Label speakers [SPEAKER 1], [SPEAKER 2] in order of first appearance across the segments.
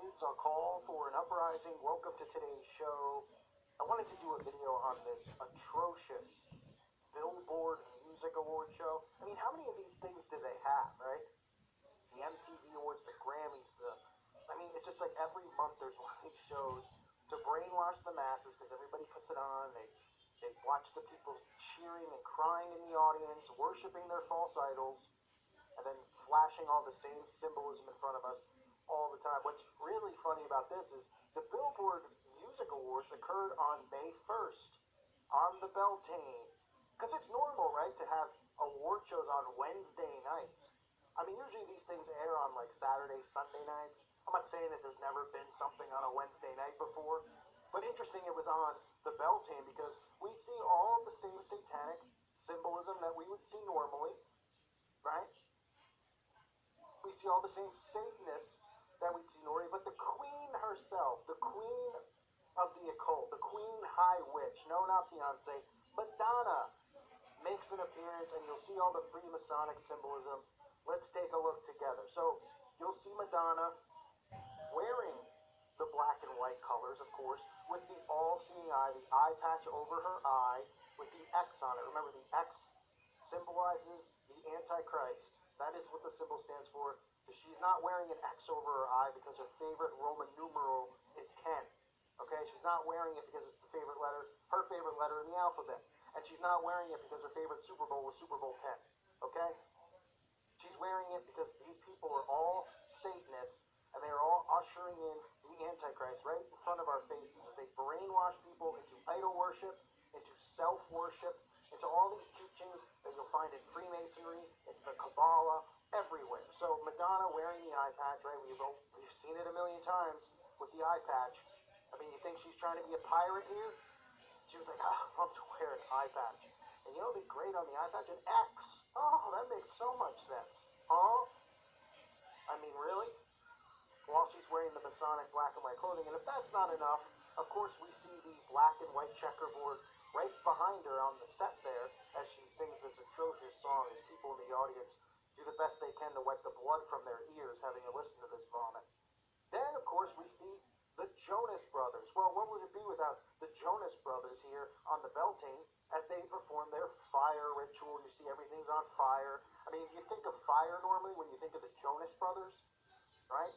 [SPEAKER 1] It's a call for an uprising. Welcome to today's show. I wanted to do a video on this atrocious Billboard Music Award show. I mean, how many of these things do they have, right? The MTV Awards, the Grammys, it's just like every month there's one of these shows to brainwash the masses because everybody puts it on. They watch the people cheering and crying in the audience, worshiping their false idols, and then flashing all the same symbolism in front of us all the time. What's really funny about this is the Billboard Music Awards occurred on May 1st on the Beltane. Because it's normal, right, to have award shows on Wednesday nights. I mean, usually these things air on like Saturday, Sunday nights. I'm not saying that there's never been something on a Wednesday night before, but interesting it was on the Beltane because we see all of the same satanic symbolism that we would see normally, right? We see all the same Satanists that we'd see normally, but the queen herself, the queen of the occult, the queen high witch, no, not Beyonce, Madonna, makes an appearance, and you'll see all the Freemasonic symbolism. Let's take a look together. So you'll see Madonna wearing the black and white colors, of course, with the all-seeing eye, the eye patch over her eye, with the X on it. Remember, the X symbolizes the Antichrist. That is what the symbol stands for. She's not wearing an X over her eye because her favorite Roman numeral is 10. Okay? She's not wearing it because it's the favorite letter, her favorite letter in the alphabet. And she's not wearing it because her favorite Super Bowl was Super Bowl 10. Okay? She's wearing it because these people are all Satanists, and they are all ushering in the Antichrist right in front of our faces as they brainwash people into idol worship, into self-worship, into all these teachings that you'll find in Freemasonry, in the Kabbalah, everywhere. So Madonna wearing the eye patch, right? We've seen it a million times with the eye patch. I mean, you think she's trying to be a pirate here? She was like, I'd love to wear an eye patch. And you know what'd be great on the eye patch? An X. Oh, that makes so much sense. Huh? I mean, really? While she's wearing the Masonic black and white clothing. And if that's not enough, of course we see the black and white checkerboard right behind her on the set there as she sings this atrocious song as people in the audience do the best they can to wipe the blood from their ears having to listen to this vomit. Then, of course, we see the Jonas Brothers. Well, what would it be without the Jonas Brothers here on the Beltane as they perform their fire ritual? You see everything's on fire. I mean, you think of fire normally when you think of the Jonas Brothers, right?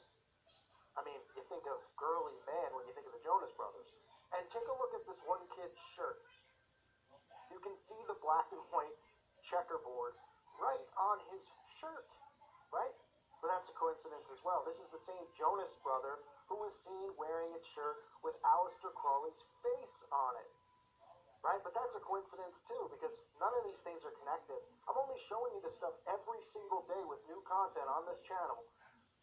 [SPEAKER 1] I mean, you think of girly men when you think of the Jonas Brothers. And take a look at this one kid's shirt. You can see the black and white checkerboard right on his shirt, right? But that's a coincidence as well. This is the same Jonas brother who was seen wearing its shirt with Aleister Crowley's face on it, right? But that's a coincidence too, because none of these things are connected. I'm only showing you this stuff every single day with new content on this channel.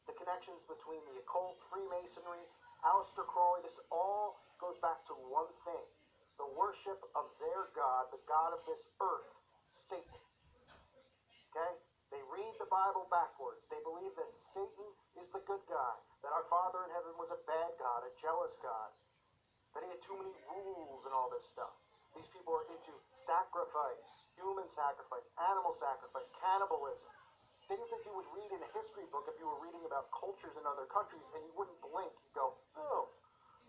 [SPEAKER 1] The connections between the occult, Freemasonry, Aleister Crowley, this all goes back to one thing: the worship of their God, the God of this earth, Satan. Okay? They read the Bible backwards. They believe that Satan is the good guy, that our Father in heaven was a bad God, a jealous God, that he had too many rules and all this stuff. These people are into sacrifice, human sacrifice, animal sacrifice, cannibalism. Things that you would read in a history book if you were reading about cultures in other countries and you wouldn't blink. You'd go, oh,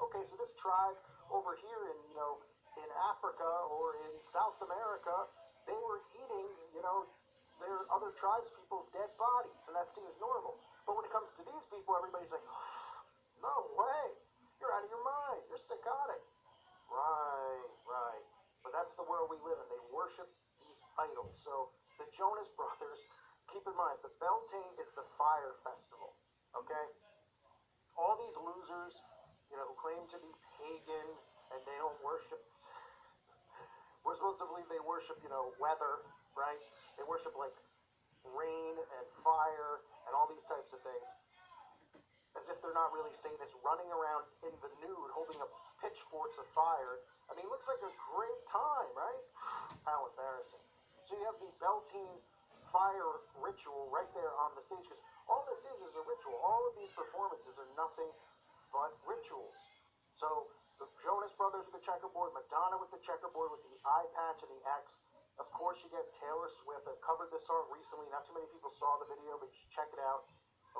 [SPEAKER 1] okay, so this tribe over here in Africa or in South America, they were eating, their other tribes people's dead bodies, and that seems normal. But when it comes to these people, everybody's like, oh, no way, you're out of your mind, you're psychotic. Right. But that's the world we live in. They worship these idols. So the Jonas Brothers, keep in mind, the Beltane is the fire festival, okay? All these losers, who claim to be pagan and they don't worship, we're supposed to believe they worship, weather, right? They worship like rain and fire and all these types of things, as if they're not really Satanists running around in the nude holding up pitchforks of fire. I mean, it looks like a great time, right? How embarrassing. So you have the Beltane fire ritual right there on the stage, because all this is a ritual. All of these performances are nothing but rituals. So the Jonas Brothers with the checkerboard, Madonna with the checkerboard with the eye patch and the X. Of course, you get Taylor Swift. I've covered this song recently. Not too many people saw the video, but you should check it out.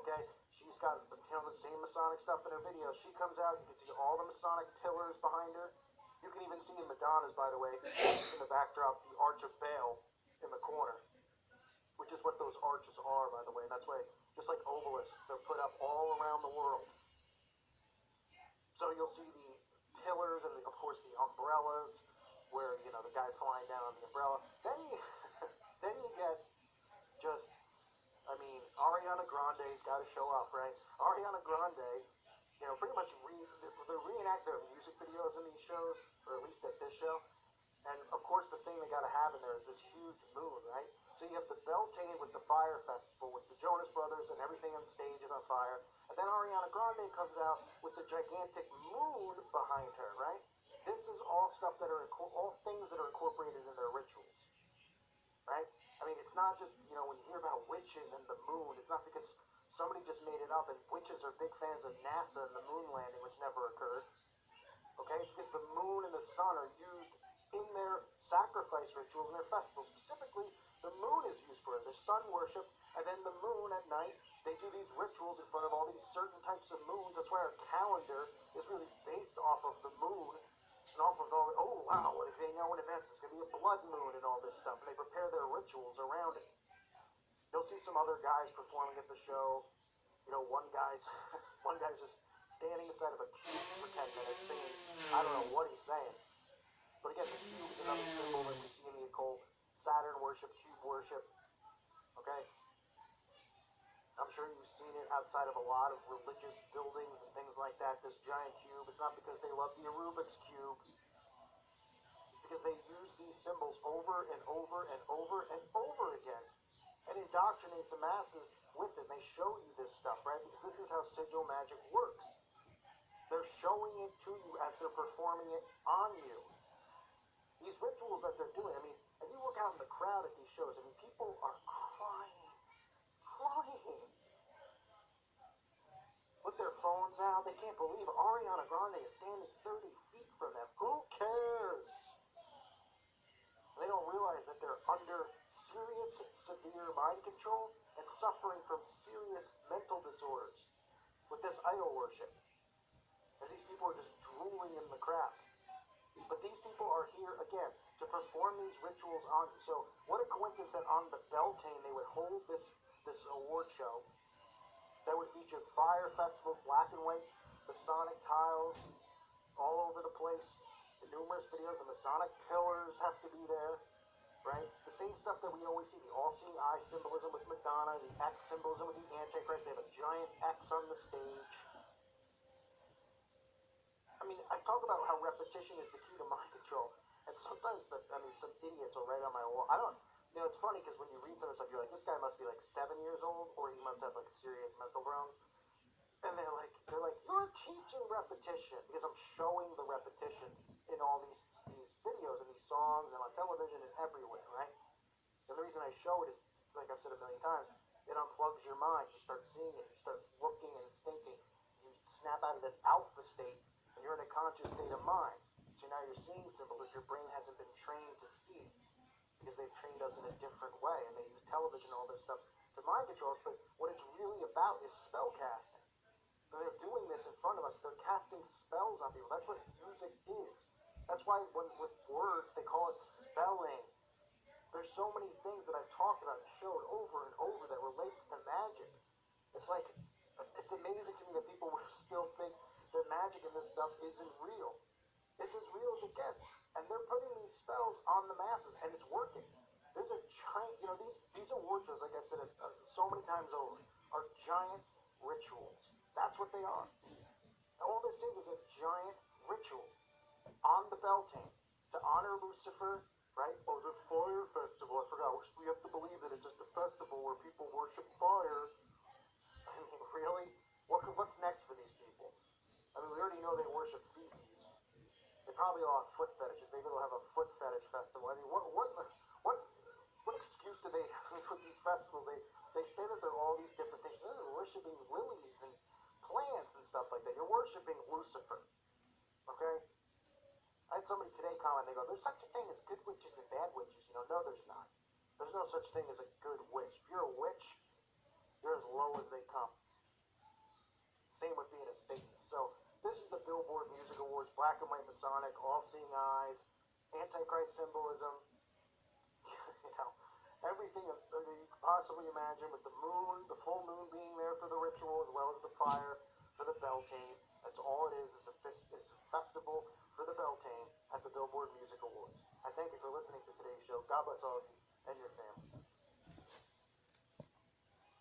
[SPEAKER 1] Okay, she's got the same Masonic stuff in her videos. She comes out, you can see all the Masonic pillars behind her. You can even see in Madonna's, by the way, in the backdrop, the Arch of Baal in the corner, which is what those arches are, by the way. And that's why, just like obelisks, they're put up all around the world. So you'll see the pillars and, of course, the umbrellas, where, the guy's flying down on the umbrella. Then you get just... Ariana Grande's got to show up, right? Ariana Grande, pretty much they reenact their music videos in these shows, or at least at this show. And, of course, the thing they got to have in there is this huge moon, right? So you have the Beltane with the Fire Festival, with the Jonas Brothers, and everything on stage is on fire. And then Ariana Grande comes out with the gigantic moon behind her, right? This is all stuff that are, all things that are incorporated in their rituals, right? It's not just, when you hear about witches and the moon, it's not because somebody just made it up, and witches are big fans of NASA and the moon landing, which never occurred. Okay? It's because the moon and the sun are used in their sacrifice rituals and their festivals. Specifically, the moon is used for it. There's sun worship, and then the moon at night, they do these rituals in front of all these certain types of moons. That's why our calendar is really based off of the moon. And off of all, oh wow, what if they know in advance it's going to be a blood moon and all this stuff, and they prepare their rituals around it. You'll see some other guys performing at the show. One guy's just standing inside of a cube for 10 minutes singing, I don't know what he's saying. But again, the cube is another symbol that we see in the occult. Saturn worship, cube worship. Okay? I'm sure you've seen it outside of a lot of religious buildings and things like that, this giant cube. It's not because they love the Rubik's Cube. It's because they use these symbols over and over and over and over again and indoctrinate the masses with it. They show you this stuff, right? Because this is how sigil magic works. They're showing it to you as they're performing it on you. These rituals that they're doing, and you look out in the crowd at these shows, people are crying. With their phones out, they can't believe Ariana Grande is standing 30 feet from them. Who cares? They don't realize that they're under serious, severe mind control and suffering from serious mental disorders with this idol worship. As these people are just drooling in the crowd. But these people are here, again, to perform these rituals on you. So, what a coincidence that on the Beltane they would hold this award show that would feature fire festivals, black and white, Masonic tiles all over the place, the numerous videos, the Masonic pillars have to be there, right? The same stuff that we always see, the all-seeing eye symbolism with Madonna, the X symbolism with the Antichrist. They have a giant X on the stage. I talk about how repetition is the key to mind control, and sometimes, some idiots will write on my wall. It's funny because when you read some of this stuff, you're like, this guy must be 7 years old, or he must have serious mental problems. And they're like, you're teaching repetition, because I'm showing the repetition in all these videos and these songs and on television and everywhere, right? And the reason I show it is, like I've said a million times, it unplugs your mind. You start seeing it, you start looking and thinking. You snap out of this alpha state, and you're in a conscious state of mind. So now you're seeing symbols that your brain hasn't been trained to see, because they've trained us in a different way, and they use television and all this stuff to mind control us. But what it's really about is spell casting. They're doing this in front of us. They're casting spells on people. That's what music is. That's why with words, they call it spelling. There's so many things that I've talked about and showed over and over that relates to magic. It's amazing to me that people will still think that magic and this stuff isn't real. It's as real as it gets. And they're putting these spells on the masses, and it's working. There's a giant, these award shows, like I've said so many times over, are giant rituals. That's what they are. All this is a giant ritual on the Beltane to honor Lucifer, right? Oh, the fire festival. I forgot. We have to believe that it's just a festival where people worship fire. Really? What's next for these people? We already know they worship feces. They probably all have foot fetishes. Maybe they'll have a foot fetish festival. What excuse do they have with these festivals? They say that they're all these different things. They're worshiping lilies and plants and stuff like that. You're worshiping Lucifer. Okay? I had somebody today comment, they go, there's such a thing as good witches and bad witches. No, there's not. There's no such thing as a good witch. If you're a witch, you're as low as they come. Same with being a Satanist. So this is the Billboard Music Awards, black and white Masonic, all-seeing eyes, Antichrist symbolism, you know, everything that you could possibly imagine, with the moon, the full moon being there for the ritual, as well as the fire for the Beltane. That's all it is a festival for the Beltane at the Billboard Music Awards. I thank you for listening to today's show. God bless all of you and your families.